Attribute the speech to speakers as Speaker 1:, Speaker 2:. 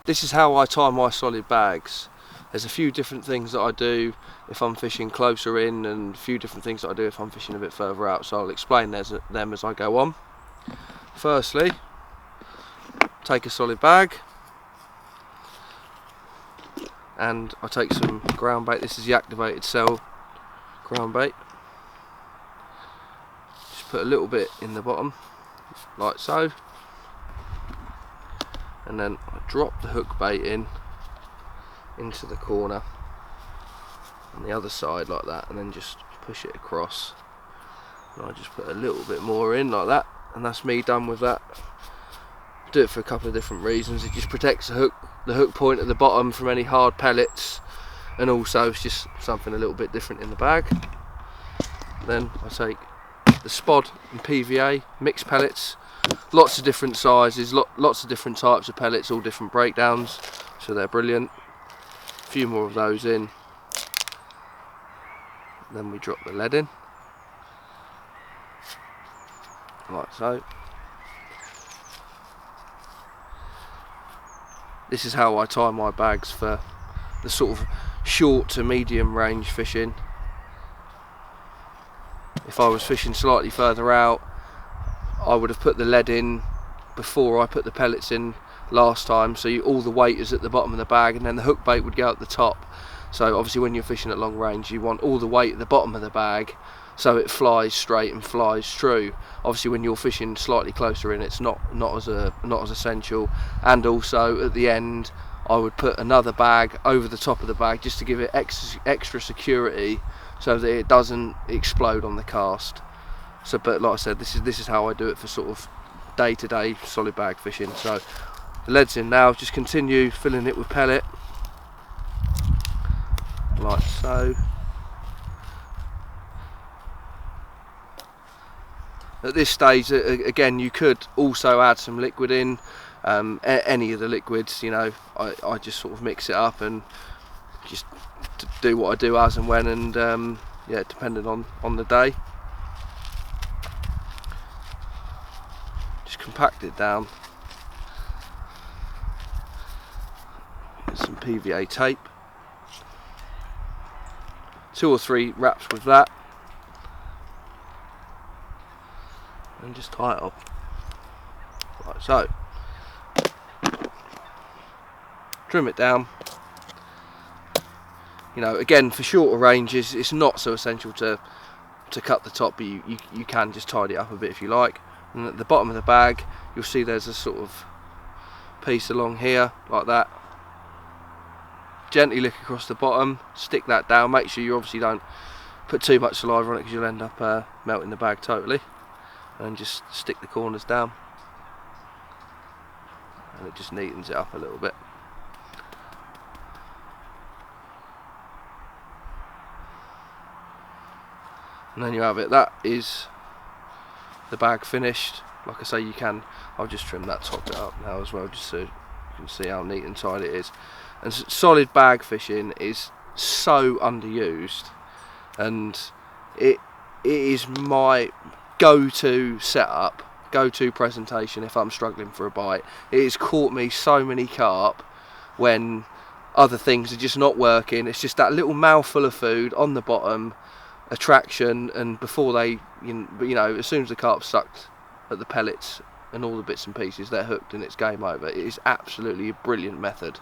Speaker 1: This is how I tie my solid bags. There's a few different things that I do if I'm fishing closer in, and a few different things that I do if I'm fishing a bit further out, so I'll explain them as I go on. Firstly, take a solid bag and I take some ground bait. This is the activated cell ground bait. Just put a little bit in the bottom, like so, and then I drop the hook bait into the corner on the other side like that, and then just push it across, and I just put a little bit more in like that, and that's me done with that. Do it for a couple of different reasons. It just protects the hook point at the bottom from any hard pellets, and also it's just something a little bit different in the bag. Then I take the spod and PVA mixed pellets, lots of different sizes, lots of different types of pellets, all different breakdowns, so they're brilliant. A few more of those in, then we drop the lead in like so. This is how I tie my bags for the sort of short to medium range fishing. If I was fishing slightly further out, I would have put the lead in before I put the pellets in last time, so all the weight is at the bottom of the bag, and then the hook bait would go at the top. So obviously when you're fishing at long range, you want all the weight at the bottom of the bag so it flies straight and flies true. Obviously when you're fishing slightly closer in, it's not as essential. And also at the end, I would put another bag over the top of the bag just to give it extra security, so that it doesn't explode on the cast. So, but like I said, this is how I do it for sort of day-to-day solid bag fishing. So the lead's in now. Just continue filling it with pellet like so. At this stage, again, you could also add some liquid in, any of the liquids, you know. I just sort of mix it up and just do what I do as and when, and yeah, depending on the day. Just compact it down. Get some PVA tape. 2 or 3 wraps with that. And just tie it up like so. Trim it down. You know, again, for shorter ranges, it's not so essential to cut the top, but you can just tidy it up a bit if you like. And at the bottom of the bag, you'll see there's a sort of piece along here like that. Gently lick across the bottom, stick that down. Make sure you obviously don't put too much saliva on it, because you'll end up melting the bag totally. And just stick the corners down, and it just neatens it up a little bit. And then you have it. That is the bag finished. Like I say, I'll just trim that top bit up now as well, just so you can see how neat and tight it is. And solid bag fishing is so underused, and it is my go-to setup, go-to presentation if I'm struggling for a bite. It has caught me so many carp when other things are just not working. It's just that little mouthful of food on the bottom, attraction, and before they, you know, as soon as the carp's sucked at the pellets and all the bits and pieces, they're hooked and it's game over. It is absolutely a brilliant method.